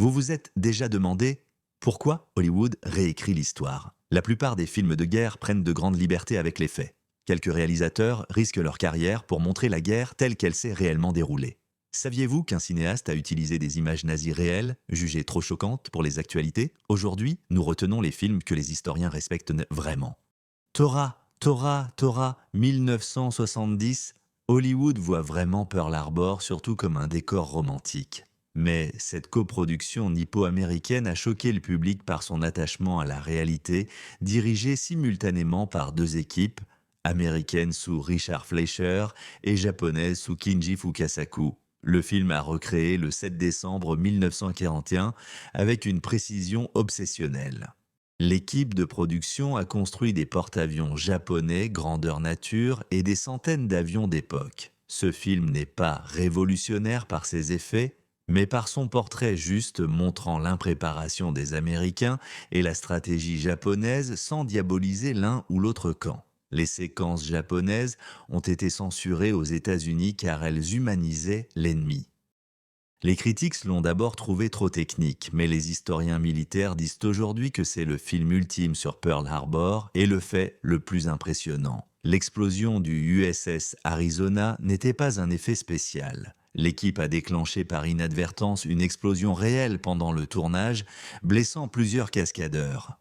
Vous vous êtes déjà demandé pourquoi Hollywood réécrit l'histoire? La plupart des films de guerre prennent de grandes libertés avec les faits. Quelques réalisateurs risquent leur carrière pour montrer la guerre telle qu'elle s'est réellement déroulée. Saviez-vous qu'un cinéaste a utilisé des images nazies réelles, jugées trop choquantes pour les actualités? Aujourd'hui, nous retenons les films que les historiens respectent vraiment. Torah, 1970, Hollywood voit vraiment Pearl Harbor surtout comme un décor romantique. Mais cette coproduction nippo-américaine a choqué le public par son attachement à la réalité, dirigée simultanément par deux équipes, américaine sous Richard Fleischer et japonaise sous Kinji Fukasaku. Le film a recréé le 7 décembre 1941 avec une précision obsessionnelle. L'équipe de production a construit des porte-avions japonais grandeur nature et des centaines d'avions d'époque. Ce film n'est pas révolutionnaire par ses effets, mais par son portrait juste montrant l'impréparation des Américains et la stratégie japonaise sans diaboliser l'un ou l'autre camp. Les séquences japonaises ont été censurées aux États-Unis car elles humanisaient l'ennemi. Les critiques l'ont d'abord trouvé trop technique, mais les historiens militaires disent aujourd'hui que c'est le film ultime sur Pearl Harbor et le fait le plus impressionnant. L'explosion du USS Arizona n'était pas un effet spécial. L'équipe a déclenché par inadvertance une explosion réelle pendant le tournage, blessant plusieurs cascadeurs.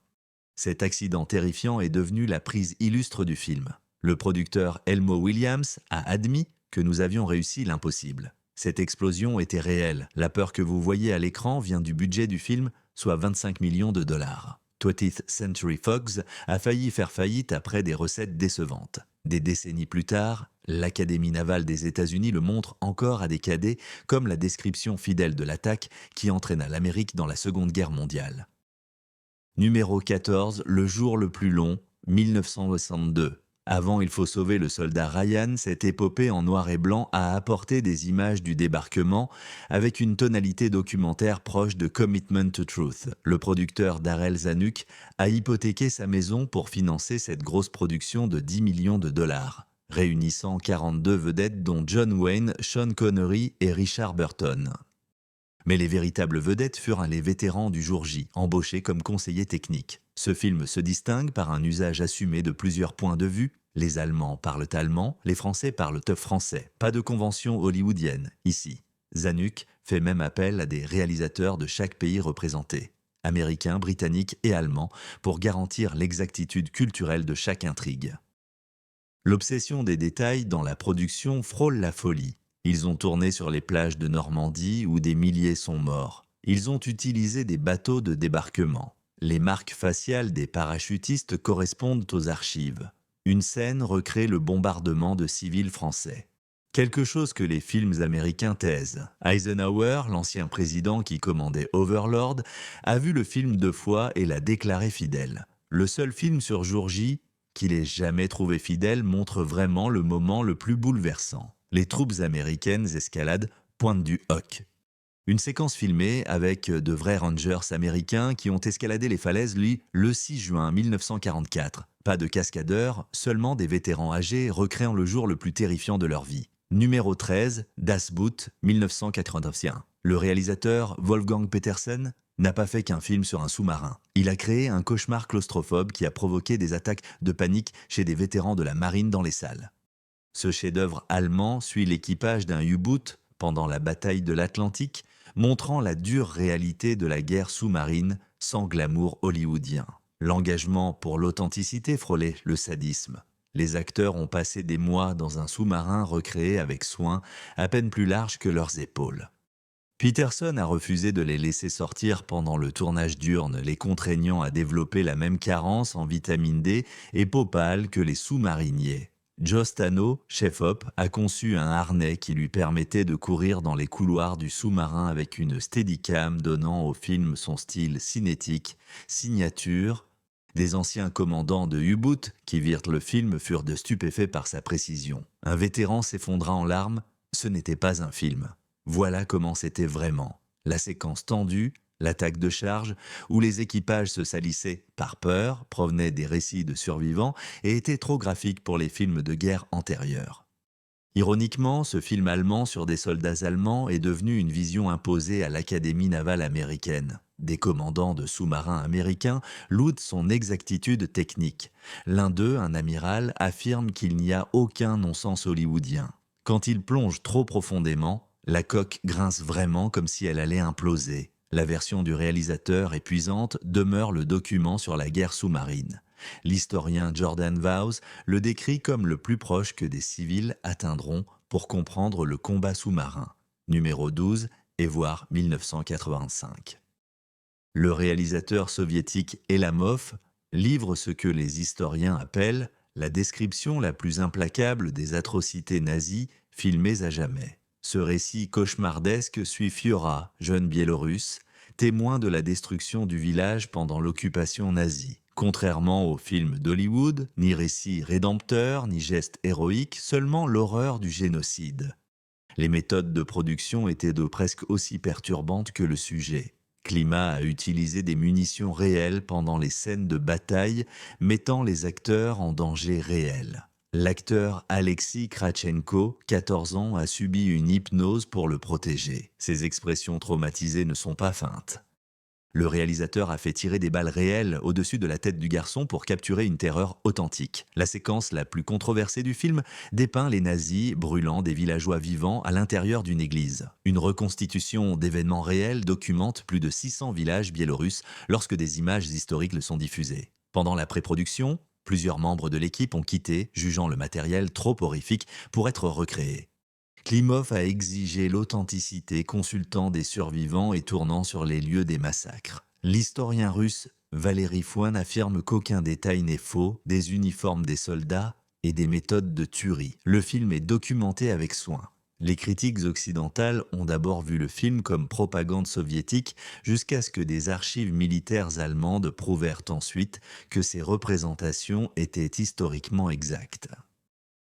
Cet accident terrifiant est devenu la prise illustre du film. Le producteur Elmo Williams a admis que nous avions réussi l'impossible. Cette explosion était réelle. La peur que vous voyez à l'écran vient du budget du film, soit 25 millions de dollars. 20th Century Fox a failli faire faillite après des recettes décevantes. Des décennies plus tard, l'Académie navale des États-Unis le montre encore à des cadets comme la description fidèle de l'attaque qui entraîna l'Amérique dans la Seconde Guerre mondiale. Numéro 14, le jour le plus long, 1962. Avant Il faut sauver le soldat Ryan, cette épopée en noir et blanc a apporté des images du débarquement avec une tonalité documentaire proche de Commitment to Truth. Le producteur Darrell Zanuck a hypothéqué sa maison pour financer cette grosse production de 10 millions de dollars, réunissant 42 vedettes dont John Wayne, Sean Connery et Richard Burton. Mais les véritables vedettes furent les vétérans du jour J, embauchés comme conseillers techniques. Ce film se distingue par un usage assumé de plusieurs points de vue. Les Allemands parlent allemand, les Français parlent français. Pas de convention hollywoodienne, ici. Zanuck fait même appel à des réalisateurs de chaque pays représenté, américains, britanniques et allemands, pour garantir l'exactitude culturelle de chaque intrigue. L'obsession des détails dans la production frôle la folie. Ils ont tourné sur les plages de Normandie où des milliers sont morts. Ils ont utilisé des bateaux de débarquement. Les marques faciales des parachutistes correspondent aux archives. Une scène recrée le bombardement de civils français. Quelque chose que les films américains taisent. Eisenhower, l'ancien président qui commandait Overlord, a vu le film 2 fois et l'a déclaré fidèle. Le seul film sur jour J qu'il ait jamais trouvé fidèle montre vraiment le moment le plus bouleversant. Les troupes américaines escaladent Pointe du Hoc. Une séquence filmée avec de vrais rangers américains qui ont escaladé les falaises, le 6 juin 1944. Pas de cascadeurs, seulement des vétérans âgés recréant le jour le plus terrifiant de leur vie. Numéro 13, Das Boot, 1981. Le réalisateur Wolfgang Petersen n'a pas fait qu'un film sur un sous-marin. Il a créé un cauchemar claustrophobe qui a provoqué des attaques de panique chez des vétérans de la marine dans les salles. Ce chef-d'œuvre allemand suit l'équipage d'un U-boot pendant la bataille de l'Atlantique, montrant la dure réalité de la guerre sous-marine sans glamour hollywoodien. L'engagement pour l'authenticité frôlait le sadisme. Les acteurs ont passé des mois dans un sous-marin recréé avec soin, à peine plus large que leurs épaules. Peterson a refusé de les laisser sortir pendant le tournage d'Urne, les contraignant à développer la même carence en vitamine D et peau pâle que les sous-mariniers. Joe Stano, chef-op, a conçu un harnais qui lui permettait de courir dans les couloirs du sous-marin avec une steadicam donnant au film son style cinétique, signature. Des anciens commandants de U-boot qui virent le film furent de stupéfaits par sa précision. Un vétéran s'effondra en larmes, ce n'était pas un film. Voilà comment c'était vraiment. La séquence tendue, l'attaque de charge, où les équipages se salissaient par peur, provenait des récits de survivants et était trop graphique pour les films de guerre antérieurs. Ironiquement, ce film allemand sur des soldats allemands est devenu une vision imposée à l'Académie navale américaine. Des commandants de sous-marins américains louent son exactitude technique. L'un d'eux, un amiral, affirme qu'il n'y a aucun non-sens hollywoodien. Quand il plonge trop profondément, la coque grince vraiment comme si elle allait imploser. La version du réalisateur épuisante demeure le document sur la guerre sous-marine. L'historien Jordan Vows le décrit comme le plus proche que des civils atteindront pour comprendre le combat sous-marin. Numéro 12 et voir 1985. Le réalisateur soviétique Elamov livre ce que les historiens appellent la description la plus implacable des atrocités nazies filmées à jamais. Ce récit cauchemardesque suit Fiora, jeune Biélorusse, témoin de la destruction du village pendant l'occupation nazie. Contrairement aux films d'Hollywood, ni récit rédempteur, ni geste héroïque, seulement l'horreur du génocide. Les méthodes de production étaient de presque aussi perturbantes que le sujet. Klima a utilisé des munitions réelles pendant les scènes de bataille, mettant les acteurs en danger réel. L'acteur Alexis Kratchenko, 14 ans, a subi une hypnose pour le protéger. Ses expressions traumatisées ne sont pas feintes. Le réalisateur a fait tirer des balles réelles au-dessus de la tête du garçon pour capturer une terreur authentique. La séquence la plus controversée du film dépeint les nazis brûlant des villageois vivants à l'intérieur d'une église. Une reconstitution d'événements réels documente plus de 600 villages biélorusses lorsque des images historiques le sont diffusées. Pendant la pré-production, plusieurs membres de l'équipe ont quitté, jugeant le matériel trop horrifique pour être recréé. Klimov a exigé l'authenticité, consultant des survivants et tournant sur les lieux des massacres. L'historien russe Valéry Foin affirme qu'aucun détail n'est faux, des uniformes des soldats et des méthodes de tuerie. Le film est documenté avec soin. Les critiques occidentales ont d'abord vu le film comme propagande soviétique jusqu'à ce que des archives militaires allemandes prouvèrent ensuite que ces représentations étaient historiquement exactes.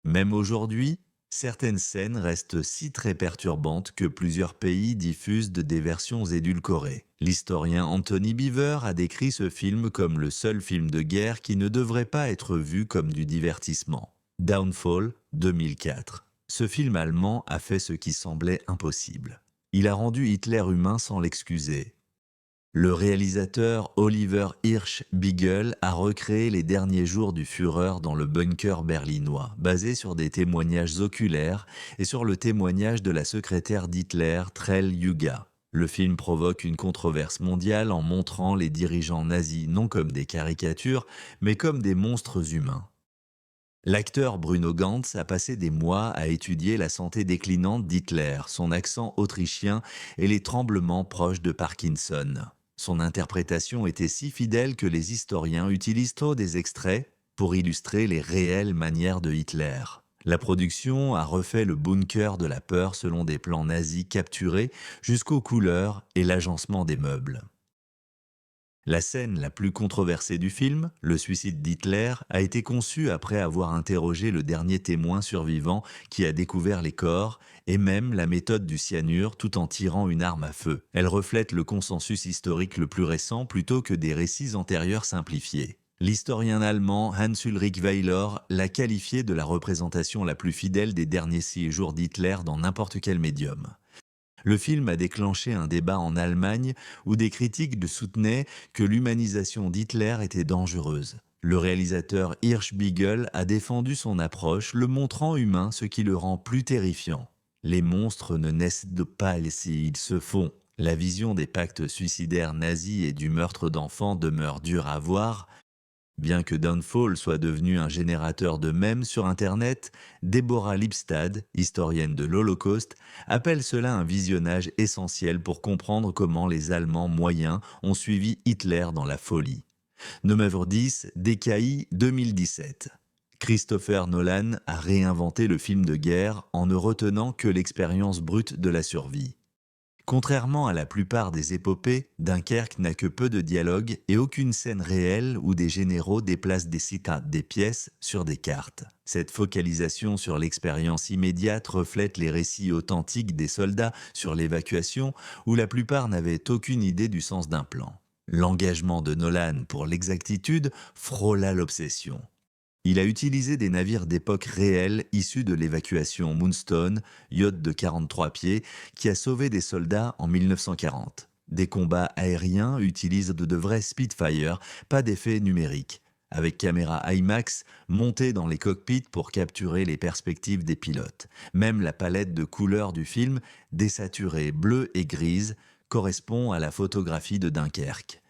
Même aujourd'hui, certaines scènes restent si très perturbantes que plusieurs pays diffusent des versions édulcorées. L'historien Anthony Beaver a décrit ce film comme le seul film de guerre qui ne devrait pas être vu comme du divertissement. Downfall, 2004. Ce film allemand a fait ce qui semblait impossible. Il a rendu Hitler humain sans l'excuser. Le réalisateur Oliver Hirsch-Biegel a recréé les derniers jours du Führer dans le bunker berlinois, basé sur des témoignages oculaires et sur le témoignage de la secrétaire d'Hitler, Trell Yuga. Le film provoque une controverse mondiale en montrant les dirigeants nazis non comme des caricatures, mais comme des monstres humains. L'acteur Bruno Ganz a passé des mois à étudier la santé déclinante d'Hitler, son accent autrichien et les tremblements proches de Parkinson. Son interprétation était si fidèle que les historiens utilisent trop des extraits pour illustrer les réelles manières de Hitler. La production a refait le bunker de la peur selon des plans nazis capturés jusqu'aux couleurs et l'agencement des meubles. La scène la plus controversée du film, le suicide d'Hitler, a été conçue après avoir interrogé le dernier témoin survivant qui a découvert les corps et même la méthode du cyanure tout en tirant une arme à feu. Elle reflète le consensus historique le plus récent plutôt que des récits antérieurs simplifiés. L'historien allemand Hans-Ulrich Weiler l'a qualifié de la représentation la plus fidèle des derniers 6 jours d'Hitler dans n'importe quel médium. Le film a déclenché un débat en Allemagne où des critiques soutenaient que l'humanisation d'Hitler était dangereuse. Le réalisateur Hirsch-Biegel a défendu son approche, le montrant humain, ce qui le rend plus terrifiant. Les monstres ne naissent pas s'ils se font. La vision des pactes suicidaires nazis et du meurtre d'enfants demeure dure à voir. Bien que Downfall soit devenu un générateur de mèmes sur Internet, Deborah Lipstadt, historienne de l'Holocauste, appelle cela un visionnage essentiel pour comprendre comment les Allemands moyens ont suivi Hitler dans la folie. Numéro 10, DKI 2017. Christopher Nolan a réinventé le film de guerre en ne retenant que l'expérience brute de la survie. Contrairement à la plupart des épopées, Dunkerque n'a que peu de dialogue et aucune scène réelle où des généraux déplacent des pièces sur des cartes. Cette focalisation sur l'expérience immédiate reflète les récits authentiques des soldats sur l'évacuation où la plupart n'avaient aucune idée du sens d'un plan. L'engagement de Nolan pour l'exactitude frôla l'obsession. Il a utilisé des navires d'époque réelle issus de l'évacuation Moonstone, yacht de 43 pieds, qui a sauvé des soldats en 1940. Des combats aériens utilisent de vrais Spitfire, pas d'effets numériques, avec caméra IMAX montée dans les cockpits pour capturer les perspectives des pilotes. Même la palette de couleurs du film, désaturée bleue et grise, correspond à la photographie de Dunkerque.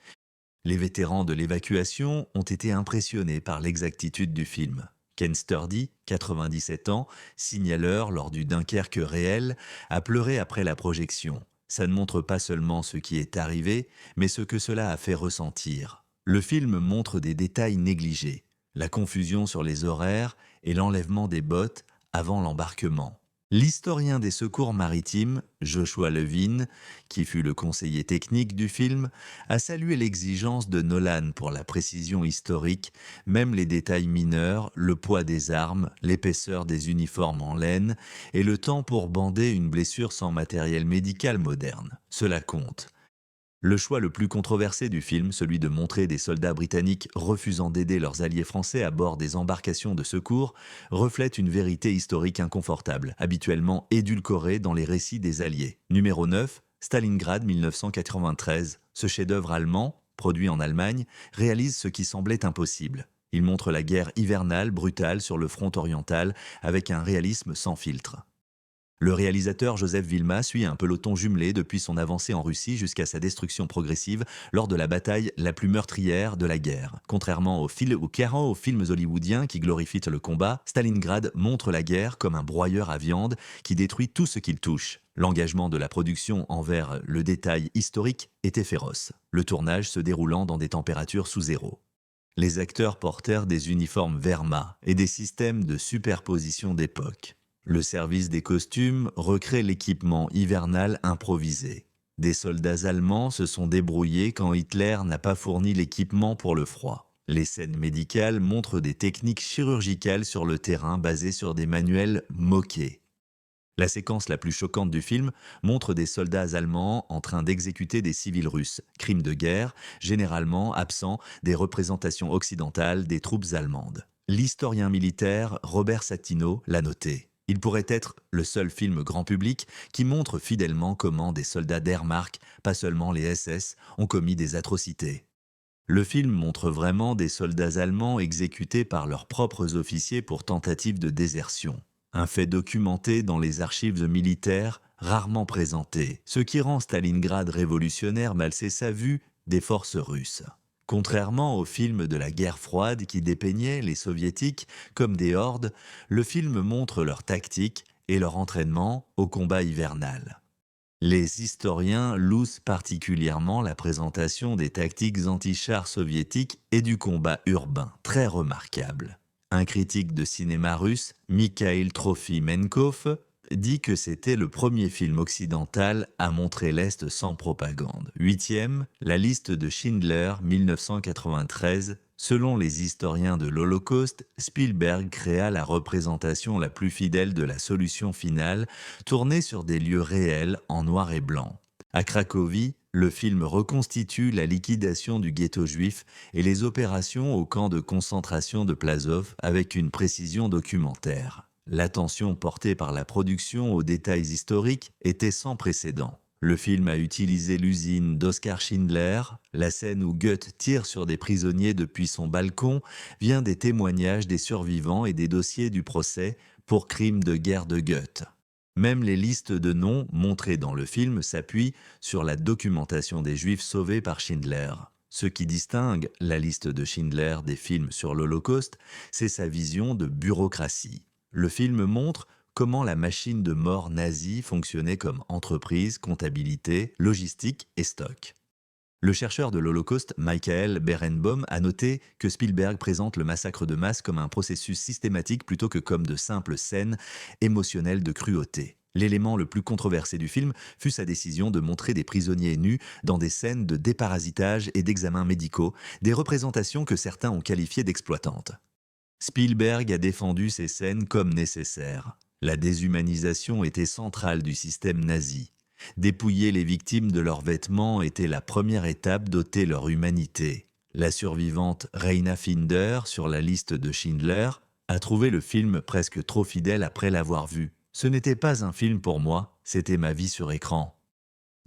Les vétérans de l'évacuation ont été impressionnés par l'exactitude du film. Ken Sturdy, 97 ans, signaleur lors du Dunkerque réel, a pleuré après la projection. Ça ne montre pas seulement ce qui est arrivé, mais ce que cela a fait ressentir. Le film montre des détails négligés, la confusion sur les horaires et l'enlèvement des bottes avant l'embarquement. L'historien des secours maritimes, Joshua Levine, qui fut le conseiller technique du film, a salué l'exigence de Nolan pour la précision historique, même les détails mineurs, le poids des armes, l'épaisseur des uniformes en laine et le temps pour bander une blessure sans matériel médical moderne. Cela compte. Le choix le plus controversé du film, celui de montrer des soldats britanniques refusant d'aider leurs alliés français à bord des embarcations de secours, reflète une vérité historique inconfortable, habituellement édulcorée dans les récits des Alliés. Numéro 9, Stalingrad 1993. Ce chef-d'œuvre allemand, produit en Allemagne, réalise ce qui semblait impossible. Il montre la guerre hivernale brutale sur le front oriental avec un réalisme sans filtre. Le réalisateur Joseph Wilma suit un peloton jumelé depuis son avancée en Russie jusqu'à sa destruction progressive lors de la bataille la plus meurtrière de la guerre. Contrairement aux films hollywoodiens qui glorifient le combat, Stalingrad montre la guerre comme un broyeur à viande qui détruit tout ce qu'il touche. L'engagement de la production envers le détail historique était féroce, le tournage se déroulant dans des températures sous zéro. Les acteurs portèrent des uniformes Wehrmacht et des systèmes de superposition d'époque. Le service des costumes recrée l'équipement hivernal improvisé. Des soldats allemands se sont débrouillés quand Hitler n'a pas fourni l'équipement pour le froid. Les scènes médicales montrent des techniques chirurgicales sur le terrain basées sur des manuels moqués. La séquence la plus choquante du film montre des soldats allemands en train d'exécuter des civils russes, crimes de guerre, généralement absents des représentations occidentales des troupes allemandes. L'historien militaire Robert Satino l'a noté. Il pourrait être le seul film grand public qui montre fidèlement comment des soldats d'Wehrmacht, pas seulement les SS, ont commis des atrocités. Le film montre vraiment des soldats allemands exécutés par leurs propres officiers pour tentative de désertion. Un fait documenté dans les archives militaires, rarement présenté, ce qui rend Stalingrad révolutionnaire malgré sa vue des forces russes. Contrairement aux films de la guerre froide qui dépeignaient les soviétiques comme des hordes, le film montre leur tactique et leur entraînement au combat hivernal. Les historiens louent particulièrement la présentation des tactiques anti-chars soviétiques et du combat urbain, très remarquable. Un critique de cinéma russe, Mikhail Trofimenkov, dit que c'était le premier film occidental à montrer l'Est sans propagande. Huitième, la liste de Schindler, 1993. Selon les historiens de l'Holocauste, Spielberg créa la représentation la plus fidèle de la solution finale, tournée sur des lieux réels en noir et blanc. À Cracovie, le film reconstitue la liquidation du ghetto juif et les opérations au camp de concentration de Płaszów avec une précision documentaire. L'attention portée par la production aux détails historiques était sans précédent. Le film a utilisé l'usine d'Oskar Schindler. La scène où Goethe tire sur des prisonniers depuis son balcon vient des témoignages des survivants et des dossiers du procès pour crimes de guerre de Goethe. Même les listes de noms montrées dans le film s'appuient sur la documentation des Juifs sauvés par Schindler. Ce qui distingue la liste de Schindler des films sur l'Holocauste, c'est sa vision de bureaucratie. Le film montre comment la machine de mort nazie fonctionnait comme entreprise, comptabilité, logistique et stock. Le chercheur de l'Holocauste, Michael Berenbaum, a noté que Spielberg présente le massacre de masse comme un processus systématique plutôt que comme de simples scènes émotionnelles de cruauté. L'élément le plus controversé du film fut sa décision de montrer des prisonniers nus dans des scènes de déparasitage et d'examens médicaux, des représentations que certains ont qualifiées d'exploitantes. Spielberg a défendu ces scènes comme nécessaires. La déshumanisation était centrale du système nazi. Dépouiller les victimes de leurs vêtements était la première étape d'ôter leur humanité. La survivante Reina Finder, sur la liste de Schindler, a trouvé le film presque trop fidèle après l'avoir vu. Ce n'était pas un film pour moi, c'était ma vie sur écran.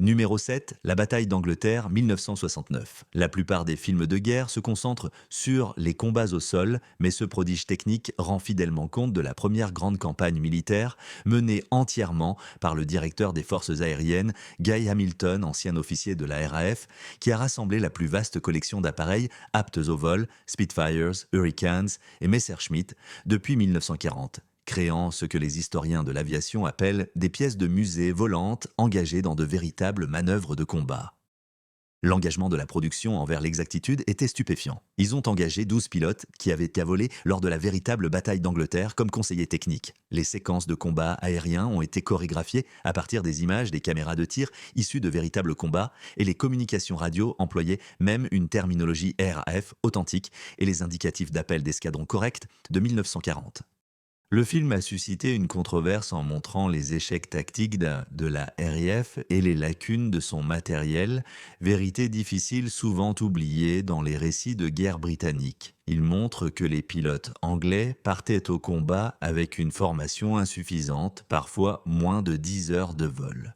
Numéro 7, la bataille d'Angleterre 1969. La plupart des films de guerre se concentrent sur les combats au sol, mais ce prodige technique rend fidèlement compte de la première grande campagne militaire menée entièrement par le directeur des forces aériennes, Guy Hamilton, ancien officier de la RAF, qui a rassemblé la plus vaste collection d'appareils aptes au vol, Spitfires, Hurricanes et Messerschmitt, depuis 1940. Créant ce que les historiens de l'aviation appellent des pièces de musée volantes engagées dans de véritables manœuvres de combat. L'engagement de la production envers l'exactitude était stupéfiant. Ils ont engagé 12 pilotes qui avaient volé lors de la véritable bataille d'Angleterre comme conseillers techniques. Les séquences de combat aériens ont été chorégraphiées à partir des images des caméras de tir issues de véritables combats et les communications radio employaient même une terminologie RAF authentique et les indicatifs d'appel d'escadron corrects de 1940. Le film a suscité une controverse en montrant les échecs tactiques de la RAF et les lacunes de son matériel, vérité difficile souvent oubliée dans les récits de guerre britanniques. Il montre que les pilotes anglais partaient au combat avec une formation insuffisante, parfois moins de 10 heures de vol.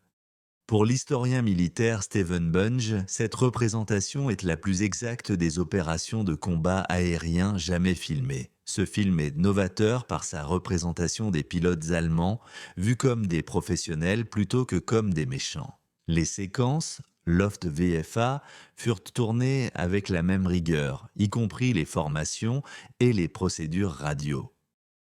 Pour l'historien militaire Stephen Bunge, cette représentation est la plus exacte des opérations de combat aérien jamais filmées. Ce film est novateur par sa représentation des pilotes allemands, vus comme des professionnels plutôt que comme des méchants. Les séquences, Loft VFA, furent tournées avec la même rigueur, y compris les formations et les procédures radio.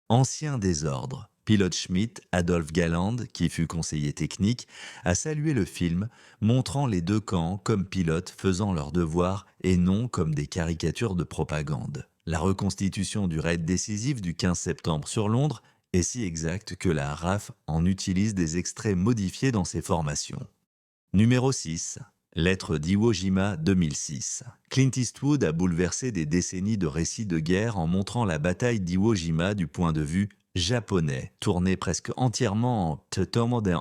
Ancien désordre. Pilote Schmidt, Adolf Galland, qui fut conseiller technique, a salué le film, montrant les deux camps comme pilotes faisant leur devoir et non comme des caricatures de propagande. La reconstitution du raid décisif du 15 septembre sur Londres est si exacte que la RAF en utilise des extraits modifiés dans ses formations. Numéro 6. Lettre d'Iwo Jima 2006. Clint Eastwood a bouleversé des décennies de récits de guerre en montrant la bataille d'Iwo Jima du point de vue japonais, tourné presque entièrement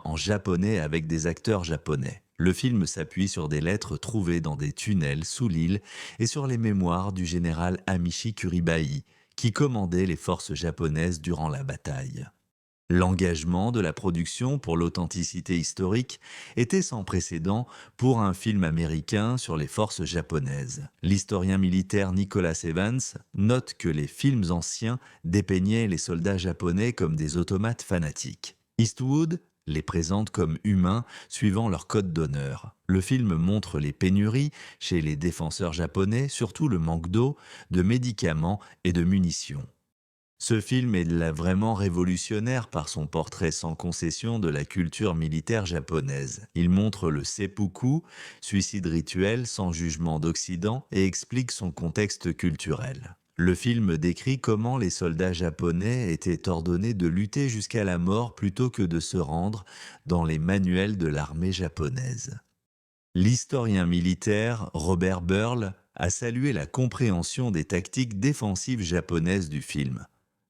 en japonais avec des acteurs japonais. Le film s'appuie sur des lettres trouvées dans des tunnels sous l'île et sur les mémoires du général Amishi Kuribai, qui commandait les forces japonaises durant la bataille. L'engagement de la production pour l'authenticité historique était sans précédent pour un film américain sur les forces japonaises. L'historien militaire Nicholas Evans note que les films anciens dépeignaient les soldats japonais comme des automates fanatiques. Eastwood les présente comme humains suivant leur code d'honneur. Le film montre les pénuries chez les défenseurs japonais, surtout le manque d'eau, de médicaments et de munitions. Ce film est vraiment révolutionnaire par son portrait sans concession de la culture militaire japonaise. Il montre le seppuku, suicide rituel sans jugement d'Occident, et explique son contexte culturel. Le film décrit comment les soldats japonais étaient ordonnés de lutter jusqu'à la mort plutôt que de se rendre dans les manuels de l'armée japonaise. L'historien militaire Robert Burle a salué la compréhension des tactiques défensives japonaises du film,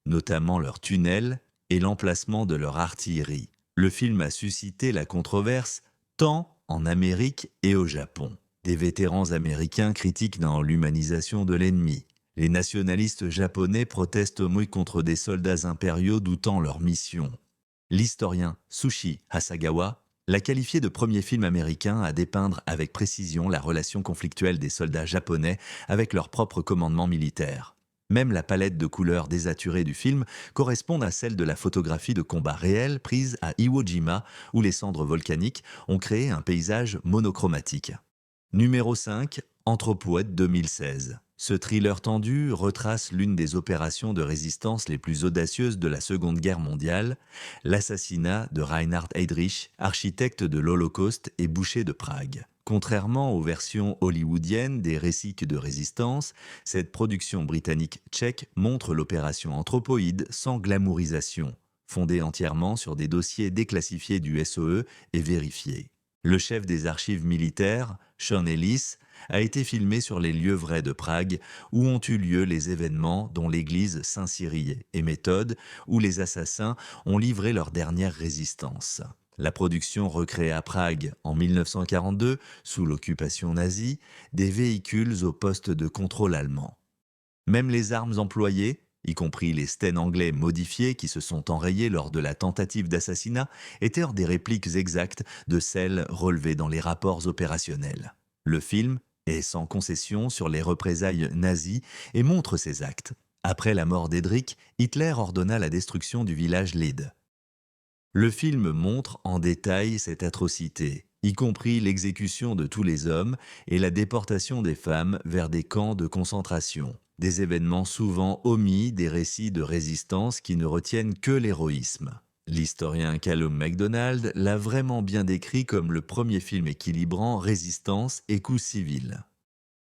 notamment leurs tunnels et l'emplacement de leur artillerie. Le film a suscité la controverse tant en Amérique et au Japon. Des vétérans américains critiquent dans l'humanisation de l'ennemi. Les nationalistes japonais protestent contre des soldats impériaux doutant leur mission. L'historien Tsushi Hasagawa l'a qualifié de premier film américain à dépeindre avec précision la relation conflictuelle des soldats japonais avec leur propre commandement militaire. Même la palette de couleurs désaturée du film correspond à celle de la photographie de combat réelle prise à Iwo Jima où les cendres volcaniques ont créé un paysage monochromatique. Numéro 5, Anthropoète 2016. Ce thriller tendu retrace l'une des opérations de résistance les plus audacieuses de la Seconde Guerre mondiale, l'assassinat de Reinhard Heydrich, architecte de l'Holocauste et boucher de Prague. Contrairement aux versions hollywoodiennes des récits de résistance, cette production britannique tchèque montre l'opération Anthropoïde sans glamourisation, fondée entièrement sur des dossiers déclassifiés du SOE et vérifiés. Le chef des archives militaires, Sean Ellis, a été filmé sur les lieux vrais de Prague où ont eu lieu les événements dont l'église Saint-Cyrie et Méthode où les assassins ont livré leur dernière résistance. La production recrée à Prague en 1942, sous l'occupation nazie, des véhicules au poste de contrôle allemand. Même les armes employées, y compris les Sten anglais modifiés qui se sont enrayés lors de la tentative d'assassinat, étaient des répliques exactes de celles relevées dans les rapports opérationnels. Le film est sans concession sur les représailles nazies et montre ces actes. Après la mort d'Edrich, Hitler ordonna la destruction du village Lid. Le film montre en détail cette atrocité, y compris l'exécution de tous les hommes et la déportation des femmes vers des camps de concentration. Des événements souvent omis des récits de résistance qui ne retiennent que l'héroïsme. L'historien Callum MacDonald l'a vraiment bien décrit comme le premier film équilibrant résistance et coût civil.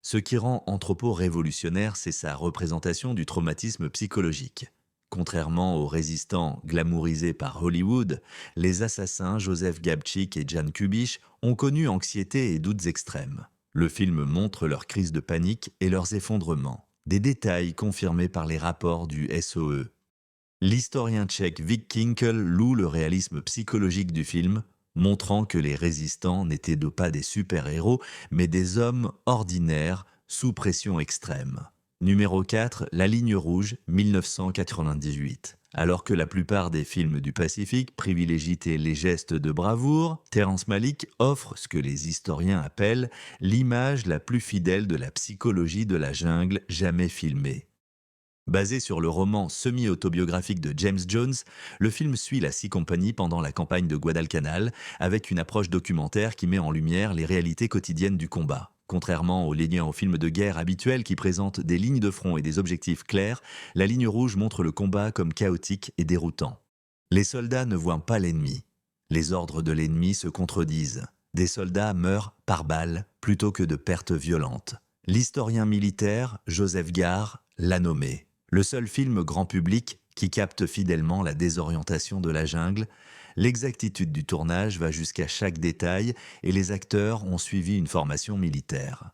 Ce qui rend Anthropo révolutionnaire, c'est sa représentation du traumatisme psychologique. Contrairement aux résistants glamourisés par Hollywood, les assassins Joseph Gabčík et Jan Kubiš ont connu anxiété et doutes extrêmes. Le film montre leurs crises de panique et leurs effondrements, des détails confirmés par les rapports du SOE. L'historien tchèque Vic Kinkel loue le réalisme psychologique du film, montrant que les résistants n'étaient pas des super-héros, mais des hommes ordinaires sous pression extrême. Numéro 4, La ligne rouge, 1998. Alors que la plupart des films du Pacifique privilégient les gestes de bravoure, Terrence Malick offre ce que les historiens appellent l'image la plus fidèle de la psychologie de la jungle jamais filmée. Basé sur le roman semi-autobiographique de James Jones, le film suit la Sea Company pendant la campagne de Guadalcanal avec une approche documentaire qui met en lumière les réalités quotidiennes du combat. Contrairement aux films de guerre habituels qui présentent des lignes de front et des objectifs clairs, la ligne rouge montre le combat comme chaotique et déroutant. Les soldats ne voient pas l'ennemi. Les ordres de l'ennemi se contredisent. Des soldats meurent par balle plutôt que de pertes violentes. L'historien militaire Joseph Gare l'a nommé. Le seul film grand public qui capte fidèlement la désorientation de la jungle, l'exactitude du tournage va jusqu'à chaque détail et les acteurs ont suivi une formation militaire.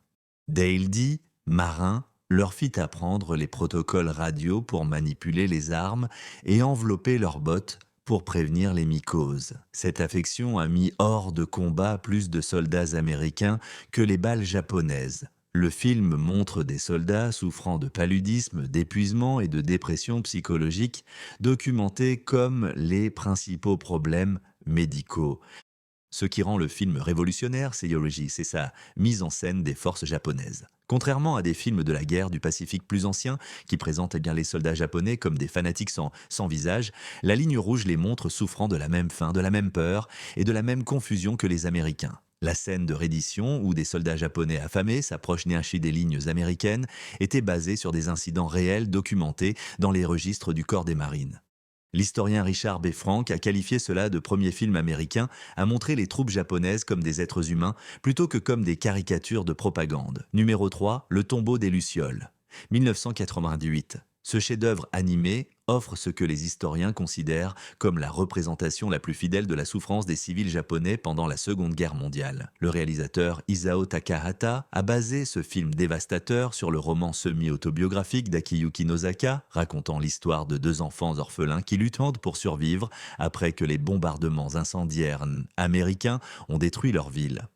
Dale Dee, marin, leur fit apprendre les protocoles radio pour manipuler les armes et envelopper leurs bottes pour prévenir les mycoses. Cette affection a mis hors de combat plus de soldats américains que les balles japonaises. Le film montre des soldats souffrant de paludisme, d'épuisement et de dépression psychologique, documentés comme les principaux problèmes médicaux. Ce qui rend le film révolutionnaire, c'est sa mise en scène des forces japonaises. Contrairement à des films de la guerre du Pacifique plus anciens, qui présentent les soldats japonais comme des fanatiques sans visage, la ligne rouge les montre souffrant de la même faim, de la même peur et de la même confusion que les Américains. La scène de reddition, où des soldats japonais affamés s'approchent néanchi des lignes américaines, était basée sur des incidents réels documentés dans les registres du corps des marines. L'historien Richard B. Frank a qualifié cela de premier film américain à montrer les troupes japonaises comme des êtres humains plutôt que comme des caricatures de propagande. Numéro 3, Le tombeau des Lucioles, 1998. Ce chef-d'œuvre animé offre ce que les historiens considèrent comme la représentation la plus fidèle de la souffrance des civils japonais pendant la Seconde Guerre mondiale. Le réalisateur Isao Takahata a basé ce film dévastateur sur le roman semi-autobiographique d'Akiyuki Nozaka, racontant l'histoire de deux enfants orphelins qui luttent pour survivre après que les bombardements incendiaires américains ont détruit leur ville.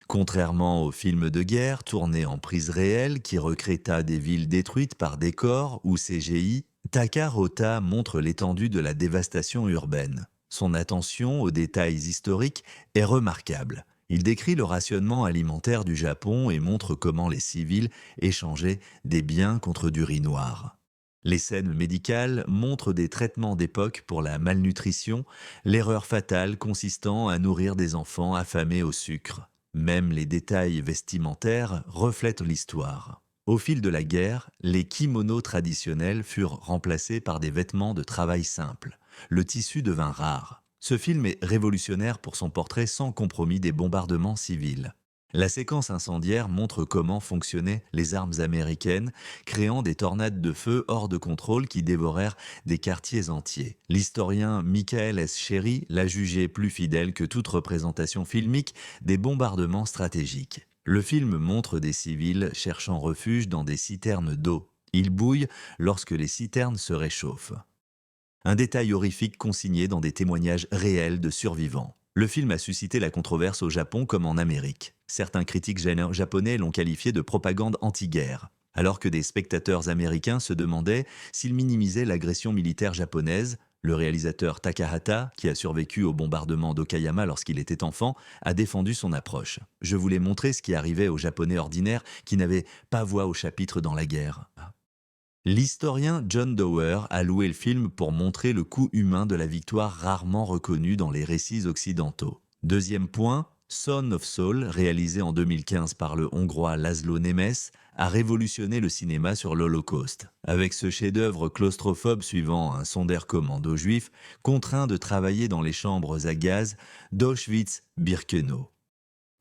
Contrairement aux films de guerre tournés en prise réelle qui recréta des villes détruites par décors ou CGI, Takahata montre l'étendue de la dévastation urbaine. Son attention aux détails historiques est remarquable. Il décrit le rationnement alimentaire du Japon et montre comment les civils échangeaient des biens contre du riz noir. Les scènes médicales montrent des traitements d'époque pour la malnutrition, l'erreur fatale consistant à nourrir des enfants affamés au sucre. Même les détails vestimentaires reflètent l'histoire. Au fil de la guerre, les kimonos traditionnels furent remplacés par des vêtements de travail simples. Le tissu devint rare. Ce film est révolutionnaire pour son portrait sans compromis des bombardements civils. La séquence incendiaire montre comment fonctionnaient les armes américaines, créant des tornades de feu hors de contrôle qui dévorèrent des quartiers entiers. L'historien Michael S. Cherry l'a jugé plus fidèle que toute représentation filmique des bombardements stratégiques. Le film montre des civils cherchant refuge dans des citernes d'eau. Ils bouillent lorsque les citernes se réchauffent. Un détail horrifique consigné dans des témoignages réels de survivants. Le film a suscité la controverse au Japon comme en Amérique. Certains critiques japonais l'ont qualifié de propagande anti-guerre, alors que des spectateurs américains se demandaient s'il minimisait l'agression militaire japonaise. Le réalisateur Takahata, qui a survécu au bombardement d'Okayama lorsqu'il était enfant, a défendu son approche. Je voulais montrer ce qui arrivait aux Japonais ordinaires qui n'avaient pas voix au chapitre dans la guerre. L'historien John Dower a loué le film pour montrer le coût humain de la victoire rarement reconnu dans les récits occidentaux. Deuxième point, Son of Saul, réalisé en 2015 par le Hongrois Laszlo Nemes, a révolutionné le cinéma sur l'Holocauste. Avec ce chef-d'œuvre claustrophobe suivant un sonderkommando juif contraint de travailler dans les chambres à gaz d'Auschwitz-Birkenau.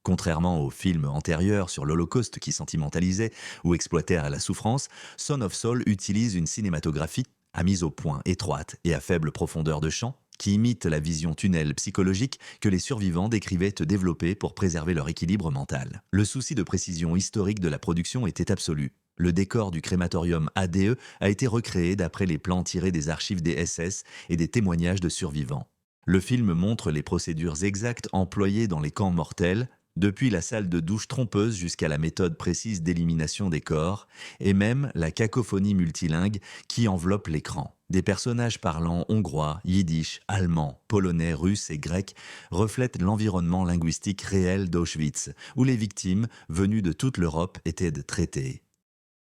Contrairement aux films antérieurs sur l'Holocauste qui sentimentalisaient ou exploitèrent la souffrance, Son of Saul utilise une cinématographie à mise au point étroite et à faible profondeur de champ qui imite la vision tunnel psychologique que les survivants décrivaient développer pour préserver leur équilibre mental. Le souci de précision historique de la production était absolu. Le décor du crématorium ADE a été recréé d'après les plans tirés des archives des SS et des témoignages de survivants. Le film montre les procédures exactes employées dans les camps mortels, depuis la salle de douche trompeuse jusqu'à la méthode précise d'élimination des corps, et même la cacophonie multilingue qui enveloppe l'écran. Des personnages parlant hongrois, yiddish, allemand, polonais, russe et grec reflètent l'environnement linguistique réel d'Auschwitz, où les victimes, venues de toute l'Europe, étaient traitées.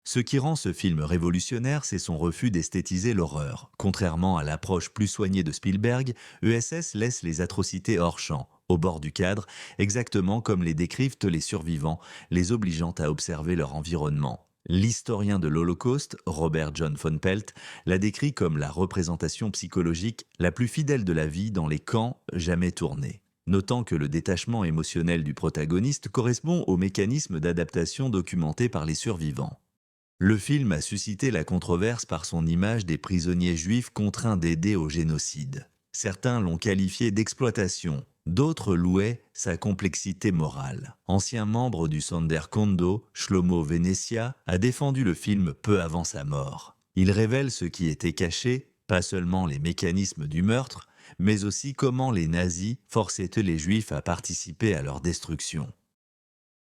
Ce qui rend ce film révolutionnaire, c'est son refus d'esthétiser l'horreur. Contrairement à l'approche plus soignée de Spielberg, ESS laisse les atrocités hors champ, au bord du cadre, exactement comme les décrivent les survivants, les obligeant à observer leur environnement. L'historien de l'Holocauste, Robert John von Pelt, l'a décrit comme la représentation psychologique la plus fidèle de la vie dans les camps jamais tournés. Notant que le détachement émotionnel du protagoniste correspond au mécanisme d'adaptation documenté par les survivants. Le film a suscité la controverse par son image des prisonniers juifs contraints d'aider au génocide. Certains l'ont qualifié d'exploitation, d'autres louaient sa complexité morale. Ancien membre du Sonderkommando, Shlomo Venetia a défendu le film peu avant sa mort. Il révèle ce qui était caché, pas seulement les mécanismes du meurtre, mais aussi comment les nazis forçaient les juifs à participer à leur destruction.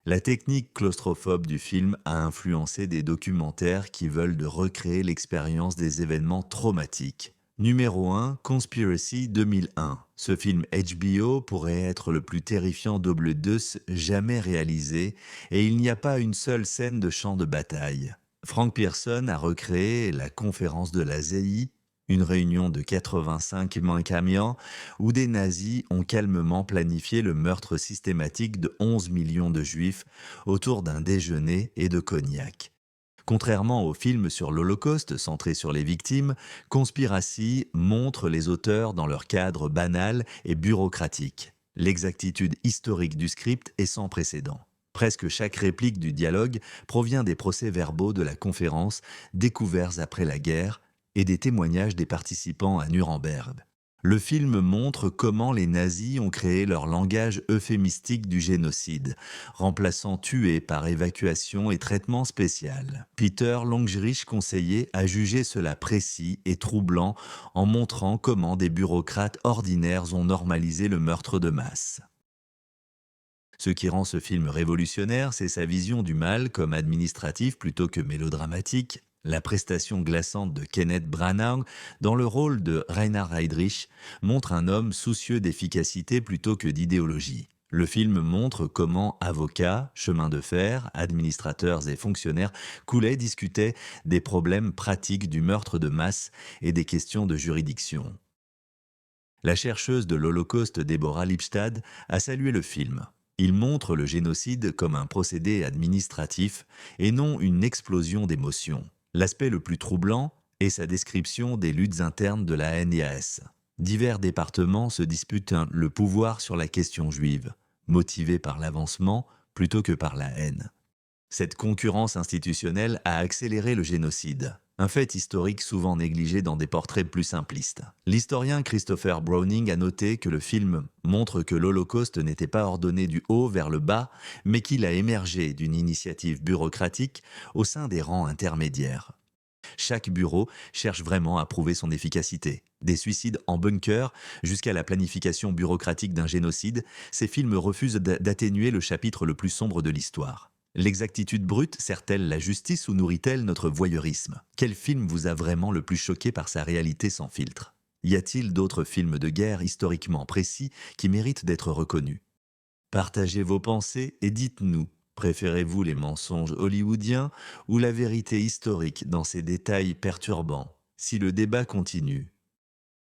La technique claustrophobe du film a influencé des documentaires qui veulent recréer l'expérience des événements traumatiques. Numéro 1, Conspiracy 2001. Ce film HBO pourrait être le plus terrifiant double deuce jamais réalisé et il n'y a pas une seule scène de champ de bataille. Frank Pearson a recréé la conférence de la ZEI, une réunion de 85 camions où des nazis ont calmement planifié le meurtre systématique de 11 millions de juifs autour d'un déjeuner et de cognac. Contrairement au film sur l'Holocauste centré sur les victimes, Conspiracy montre les auteurs dans leur cadre banal et bureaucratique. L'exactitude historique du script est sans précédent. Presque chaque réplique du dialogue provient des procès-verbaux de la conférence découverts après la guerre et des témoignages des participants à Nuremberg. Le film montre comment les nazis ont créé leur langage euphémistique du génocide, remplaçant tuer par évacuation et traitement spécial. Peter Longerich, conseiller, a jugé cela précis et troublant en montrant comment des bureaucrates ordinaires ont normalisé le meurtre de masse. Ce qui rend ce film révolutionnaire, c'est sa vision du mal comme administratif plutôt que mélodramatique. La prestation glaçante de Kenneth Branagh dans le rôle de Reinhard Heydrich montre un homme soucieux d'efficacité plutôt que d'idéologie. Le film montre comment avocats, chemins de fer, administrateurs et fonctionnaires discutaient des problèmes pratiques du meurtre de masse et des questions de juridiction. La chercheuse de l'Holocauste Deborah Lipstadt a salué le film. Il montre le génocide comme un procédé administratif et non une explosion d'émotions. L'aspect le plus troublant est sa description des luttes internes de la NIAS. Divers départements se disputent le pouvoir sur la question juive, motivés par l'avancement plutôt que par la haine. Cette concurrence institutionnelle a accéléré le génocide, un fait historique souvent négligé dans des portraits plus simplistes. L'historien Christopher Browning a noté que le film montre que l'Holocauste n'était pas ordonné du haut vers le bas, mais qu'il a émergé d'une initiative bureaucratique au sein des rangs intermédiaires. Chaque bureau cherche vraiment à prouver son efficacité. Des suicides en bunker jusqu'à la planification bureaucratique d'un génocide, ces films refusent d'atténuer le chapitre le plus sombre de l'histoire. L'exactitude brute sert-elle la justice ou nourrit-elle notre voyeurisme? Quel film vous a vraiment le plus choqué par sa réalité sans filtre? Y a-t-il d'autres films de guerre historiquement précis qui méritent d'être reconnus? Partagez vos pensées et dites-nous, préférez-vous les mensonges hollywoodiens ou la vérité historique dans ses détails perturbants? Si le débat continue,